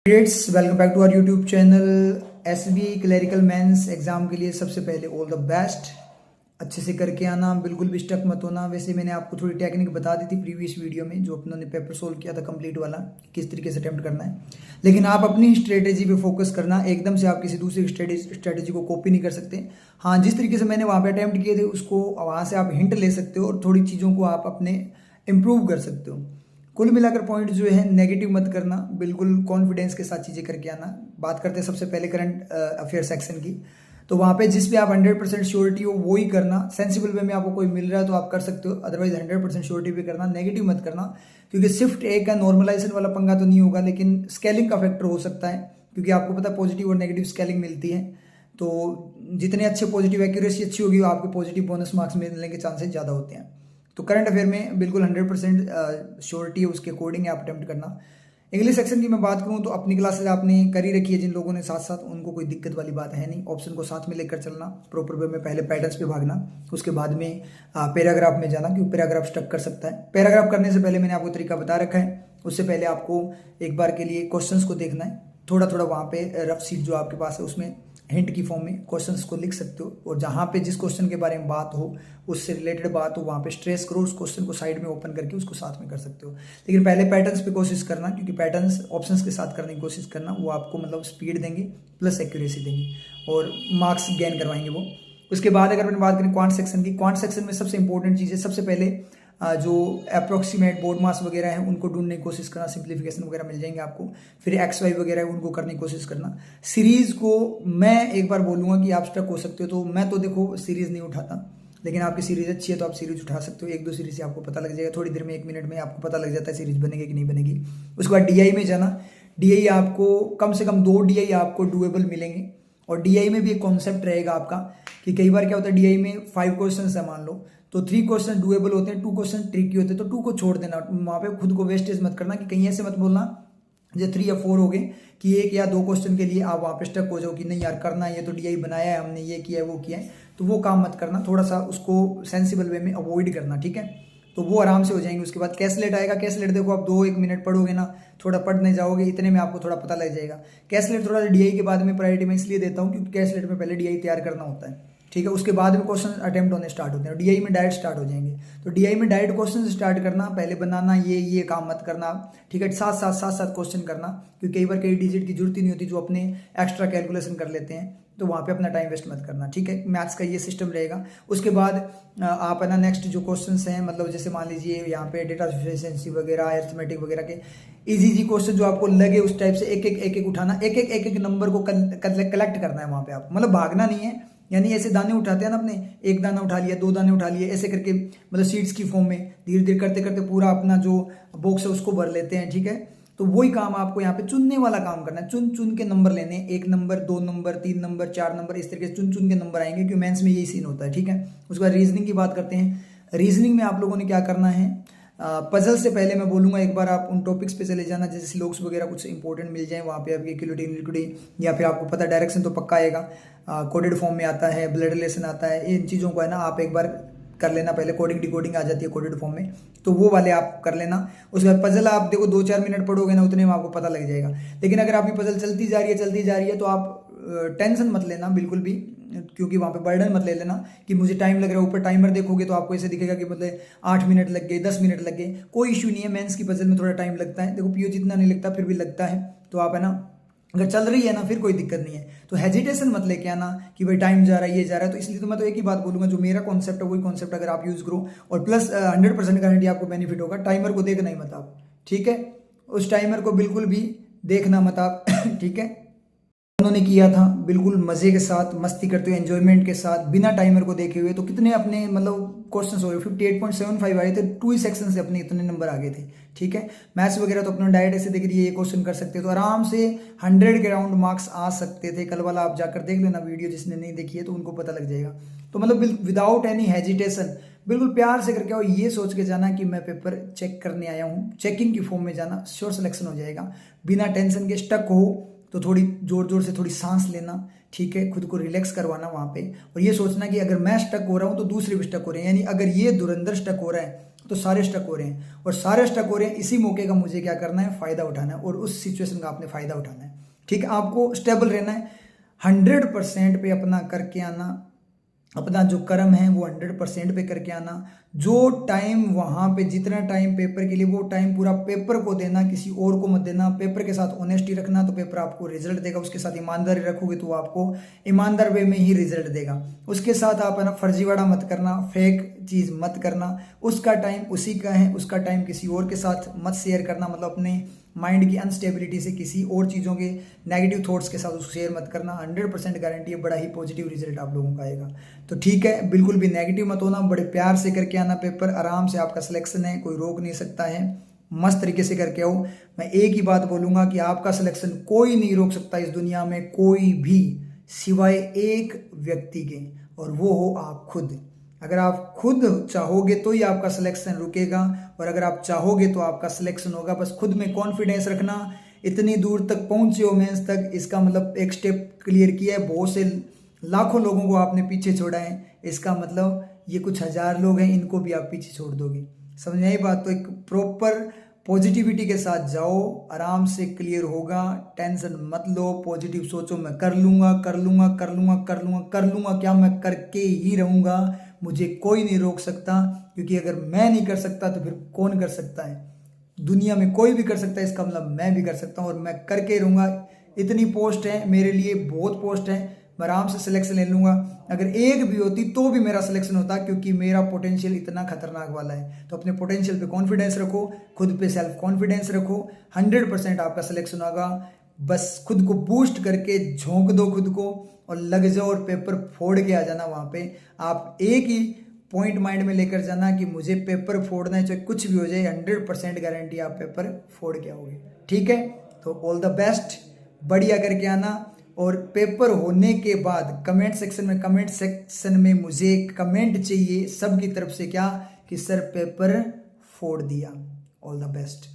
Friends, welcome back to our YouTube channel. SBI clerical mains exam के लिए सबसे पहले ऑल द बेस्ट। अच्छे से करके आना, बिल्कुल भी स्टक मत होना। वैसे मैंने आपको थोड़ी टेक्निक बता दी थी प्रीवियस वीडियो में, जो अपनों ने पेपर सोल्व किया था कंप्लीट वाला, किस तरीके से अटेम्प्ट करना है। लेकिन आप अपनी स्ट्रेटेजी पे फोकस करना, एकदम से आप किसी दूसरी स्ट्रेटेजी को कॉपी नहीं कर सकते। हाँ, जिस तरीके से मैंने वहाँ पे अटेम्प्ट किए थे उसको वहाँ से आप हिंट ले सकते हो और थोड़ी चीज़ों को आप अपने इम्प्रूव कर सकते हो। कुल मिलाकर पॉइंट जो है, नेगेटिव मत करना, बिल्कुल कॉन्फिडेंस के साथ चीज़ें करके आना। बात करते हैं सबसे पहले करंट अफेयर सेक्शन की। तो वहाँ पे जिस पे आप 100% श्योरिटी हो वो ही करना। सेंसिबल वे में आपको कोई मिल रहा है तो आप कर सकते हो, अदरवाइज 100% श्योरिटी पे करना, नेगेटिव मत करना। क्योंकि शिफ्ट एक का नॉर्मलाइजेशन वाला पंगा तो नहीं होगा, लेकिन स्केलिंग का फैक्टर हो सकता है। क्योंकि आपको पता है पॉजिटिव और नेगेटिव स्केलिंग मिलती है। तो जितने अच्छे पॉजिटिव एक्यूरेसी अच्छी होगी, आपके पॉजिटिव बोनस मार्क्स मिलने के चांसेस ज़्यादा होते हैं। तो करंट अफेयर में बिल्कुल 100% श्योरिटी है, उसके अकॉर्डिंग आप अटेम्प्ट करना। इंग्लिश सेक्शन की मैं बात करूं तो अपनी क्लासेस आपने करी रखी है, जिन लोगों ने साथ साथ, उनको कोई दिक्कत वाली बात है नहीं। ऑप्शन को साथ में लेकर चलना, प्रॉपर वे में पहले पैटर्न्स पे भागना, उसके बाद में पैराग्राफ में जाना, क्योंकि पैराग्राफ स्टक कर सकता है। पैराग्राफ करने से पहले मैंने आपको तरीका बता रखा है। उससे पहले आपको एक बार के लिए क्वेश्चंस को देखना है, थोड़ा थोड़ा वहाँ पे रफ सीट जो आपके पास है उसमें हिंट की फॉर्म में क्वेश्चंस को लिख सकते हो, और जहाँ पे जिस क्वेश्चन के बारे में बात हो, उससे रिलेटेड बात हो, वहाँ पे स्ट्रेस करो, उस क्वेश्चन को साइड में ओपन करके उसको साथ में कर सकते हो। लेकिन पहले पैटर्न्स पे कोशिश करना, क्योंकि पैटर्न्स ऑप्शंस के साथ करने की कोशिश करना, वो आपको मतलब स्पीड देंगे प्लस एक्यूरेसी देंगे और मार्क्स गेन करवाएंगे वो। उसके बाद अगर मैंने बात करें क्वांट सेक्शन की, क्वांट सेक्शन में सबसे इंपॉर्टेंट चीज़ है, सबसे पहले जो अप्रोक्सीमेट बोर्ड मार्क्स वगैरह हैं उनको ढूंढने की कोशिश करना, सिंप्लीफिकेशन वगैरह मिल जाएंगे आपको। फिर एक्स वाई वगैरह है उनको करने की कोशिश करना। सीरीज को मैं एक बार बोलूँगा कि आप स्टक हो सकते हो, तो मैं तो देखो सीरीज नहीं उठाता, लेकिन आपकी सीरीज अच्छी है तो आप सीरीज उठा सकते हो। एक दो सीरीज से आपको पता लग जाएगा, थोड़ी देर में, 1 मिनट में आपको पता लग जाता है सीरीज बनेगी कि नहीं बनेगी। उसके बाद डीआई में जाना। डीआई आपको कम से कम 2 डीआई आपको डुएबल मिलेंगे, और डीआई में भी एक कॉन्सेप्ट रहेगा आपका कि कई बार क्या होता है, डीआई में 5 क्वेश्चन है मान लो, तो 3 क्वेश्चन डुएबल होते हैं, 2 क्वेश्चन ट्रिकी होते हैं, तो 2 को छोड़ देना। वहाँ पे खुद को वेस्टेज मत करना कि कहीं ऐसे मत बोलना जो 3 या 4 हो गए कि 1 या 2 क्वेश्चन के लिए आप वहाँ पे स्टक हो जाओ कि नहीं यार करना है, ये तो डीआई बनाया है हमने, ये किया है वो किया है, तो वो काम मत करना। थोड़ा सा उसको सेंसिबल वे में अवॉइड करना, ठीक है, तो वो आराम से हो जाएंगे। उसके बाद कैसलेट आएगा। कैसलेट देखो आप 2-1 मिनट पढ़ोगे ना, थोड़ा पढ़ने जाओगे, इतने में आपको थोड़ा पता लग जाएगा। कैसलेट थोड़ा डीआई के बाद में प्रायोरिटी में इसलिए देता हूँ क्योंकि कैसलेट में पहले डीआई तैयार करना होता है, ठीक है, उसके बाद में क्वेश्चन अटेम्प्ट होने स्टार्ट होते हैं, डीआई में डायरेक्ट स्टार्ट हो जाएंगे। तो डीआई में डायरेक्ट क्वेश्चन स्टार्ट करना, पहले बनाना, ये काम मत करना, ठीक है, साथ साथ क्वेश्चन करना, क्योंकि कई बार कई डिजिट की जरूरत ही नहीं होती, जो अपने एक्स्ट्रा कैलकुलेशन कर लेते हैं, तो वहाँ पे अपना टाइम वेस्ट मत करना, ठीक है। मैथ्स का ये सिस्टम रहेगा। उसके बाद आप है ना नेक्स्ट जो क्वेश्चंस हैं, मतलब जैसे मान लीजिए यहाँ पे डेटा एफिशिएंसी वगैरह, अरिथमेटिक वगैरह के इजी क्वेश्चन जो आपको लगे उस टाइप से एक एक उठाना, एक नंबर को कलेक्ट करना है वहाँ पे। आप मतलब भागना नहीं है, यानी ऐसे दाने उठाते हैं ना, अपने 1 दाना उठा लिया, 2 दाने उठा लिए, ऐसे करके मतलब सीड्स की फॉर्म में धीरे धीरे करते करते पूरा अपना जो बॉक्स है उसको भर लेते हैं, ठीक है। तो वही काम आपको यहाँ पे चुनने वाला काम करना है, चुन चुन के नंबर लेने, 1 नंबर, 2 नंबर, 3 नंबर, 4 नंबर, इस तरीके से चुन चुन के नंबर आएंगे, क्योंकि मेंस में यही सीन होता है, ठीक है। उसके बाद रीजनिंग की बात करते हैं। रीजनिंग में आप लोगों ने क्या करना है, पजल से पहले मैं बोलूंगा एक बार आप उन टॉपिक्स पे चले जाना, जैसे स्लोक्स वगैरह कुछ इंपॉर्टेंट मिल जाए वहाँ पे, आपकी इक्विलिटी लिक्विडिटी, या फिर आपको पता डायरेक्शन तो पक्का आएगा, कोडेड फॉर्म में आता है, ब्लड रिलेशन आता है, इन चीज़ों को है ना आप एक बार कर लेना। पहले कोडिंग डिकोडिंग आ जाती है कोडेड फॉर्म में, तो वो वाले आप कर लेना। उसके बाद पजल आप देखो 2-4 मिनट पढ़ोगे ना, उतने में आपको पता लग जाएगा। लेकिन अगर आपकी पजल चलती जा रही है तो आप टेंशन मत लेना बिल्कुल भी, क्योंकि वहाँ पे बर्डन मत ले लेना कि मुझे टाइम लग रहा है। ऊपर टाइमर देखोगे तो आपको ऐसे दिखेगा कि मतलब 8 मिनट लग गए, 10 मिनट लग गए, कोई इश्यू नहीं है। मेंस की पजल में थोड़ा टाइम लगता है, देखो पीओ जितना नहीं लगता, फिर भी लगता है। तो आप है ना, अगर चल रही है ना फिर कोई दिक्कत नहीं है, तो हेजिटेशन मत लेके आना कि भाई टाइम जा रहा है, ये जा रहा है। तो इसलिए तो मैं तो एक ही बात बोलूंगा, जो मेरा कॉन्सेप्ट है वही कॉन्सेप्ट अगर आप यूज करो, और प्लस 100% गारंटी आपको बेनिफिट होगा। टाइमर को देखना ही मत आप, ठीक है, उस टाइमर को बिल्कुल भी देखना मत आप ठीक है। उन्होंने किया था बिल्कुल मजे के साथ, मस्ती करते हुए, एंजॉयमेंट के साथ, बिना टाइमर को देखे हुए। तो कितने अपने मतलब क्वेश्चंस हो गए, 58.75 आए थे, 2 ही सेक्शन से अपने इतने नंबर आ गए थे, ठीक है। मैथ्स वगैरह तो अपना डायरेक्ट ऐसे देख रही है, ये क्वेश्चन कर सकते हो, तो आराम से 100 के राउंड मार्क्स आ सकते थे। कल वाला आप जाकर देख लेना वीडियो, जिसने नहीं देखी है तो उनको पता लग जाएगा। तो मतलब विदाउट एनी हेजिटेशन बिल्कुल प्यार से करके आओ, ये सोच के जाना कि मैं पेपर चेक करने आया हूँ, चेकिंग की फॉर्म में जाना, श्योर सिलेक्शन हो जाएगा। बिना टेंशन के, स्टक हो तो थोड़ी जोर जोर से थोड़ी सांस लेना, ठीक है, खुद को रिलैक्स करवाना वहाँ पे, और ये सोचना कि अगर मैं स्टक हो रहा हूँ तो दूसरे भी स्टक हो रहे हैं, यानी अगर ये धुरंधर स्टक हो रहा है तो सारे स्टक हो रहे हैं, और सारे स्टक हो रहे हैं, इसी मौके का मुझे क्या करना है, फ़ायदा उठाना है, और उस सिचुएशन का आपने फ़ायदा उठाना है। ठीक है, आपको स्टेबल रहना है, 100% पे अपना करके आना, अपना जो कर्म है वो 100% पे करके आना। जो टाइम वहाँ पे, जितना टाइम पेपर के लिए, वो टाइम पूरा पेपर को देना, किसी और को मत देना। पेपर के साथ ऑनेस्टी रखना तो पेपर आपको रिजल्ट देगा, उसके साथ ईमानदारी रखोगे तो वो आपको ईमानदार वे में ही रिजल्ट देगा। उसके साथ आप है ना फर्जीवाड़ा मत करना, फेक चीज़ मत करना। उसका टाइम उसी का है, उसका टाइम किसी और के साथ मत शेयर करना, मतलब अपने माइंड की अनस्टेबिलिटी से किसी और चीज़ों के नेगेटिव थॉट्स के साथ उसको शेयर मत करना। 100% गारंटी है, बड़ा ही पॉजिटिव रिजल्ट आप लोगों का आएगा। तो ठीक है, बिल्कुल भी नेगेटिव मत होना, बड़े प्यार से करके आना पेपर, आराम से आपका सिलेक्शन है, कोई रोक नहीं सकता है, मस्त तरीके से करके आओ। मैं एक ही बात बोलूँगा कि आपका सिलेक्शन कोई नहीं रोक सकता इस दुनिया में, कोई भी, सिवाय एक व्यक्ति के, और वो हो आप खुद। अगर आप खुद चाहोगे तो ही आपका सिलेक्शन रुकेगा, और अगर आप चाहोगे तो आपका सिलेक्शन होगा। बस खुद में कॉन्फिडेंस रखना। इतनी दूर तक पहुंचे हो मेंस तक, इसका मतलब एक स्टेप क्लियर किया है, बहुत से लाखों लोगों को आपने पीछे छोड़ा है, इसका मतलब ये कुछ हजार लोग हैं, इनको भी आप पीछे छोड़ दोगे। समझ में आई बात? तो एक प्रॉपर पॉजिटिविटी के साथ जाओ, आराम से क्लियर होगा, टेंशन मत लो, पॉजिटिव सोचो, मैं कर लूँगा कर लूँगा कर लूँगा कर लूँगा कर लूँगा, क्या मैं करके ही रहूँगा, मुझे कोई नहीं रोक सकता। क्योंकि अगर मैं नहीं कर सकता तो फिर कौन कर सकता है? दुनिया में कोई भी कर सकता है, इसका मतलब मैं भी कर सकता हूँ, और मैं करके रहूँगा। इतनी पोस्ट है मेरे लिए, बहुत पोस्ट है, मैं आराम से सिलेक्शन ले लूँगा। अगर एक भी होती तो भी मेरा सिलेक्शन होता, क्योंकि मेरा पोटेंशियल इतना खतरनाक वाला है। तो अपने पोटेंशियल पे कॉन्फिडेंस रखो, खुद पे सेल्फ कॉन्फिडेंस रखो, 100% आपका सिलेक्शन होगा। बस खुद को बूस्ट करके झोंक दो खुद को, और लग जाओ, और पेपर फोड़ के आ जाना वहाँ पे। आप एक ही पॉइंट माइंड में लेकर जाना कि मुझे पेपर फोड़ना है, चाहे कुछ भी हो जाए, 100% गारंटी आप पेपर फोड़ के आओगे। ठीक है, तो ऑल द बेस्ट, बढ़िया करके आना। और पेपर होने के बाद कमेंट सेक्शन में मुझे कमेंट चाहिए सबकी तरफ से, क्या कि सर पेपर फोड़ दिया। All the best.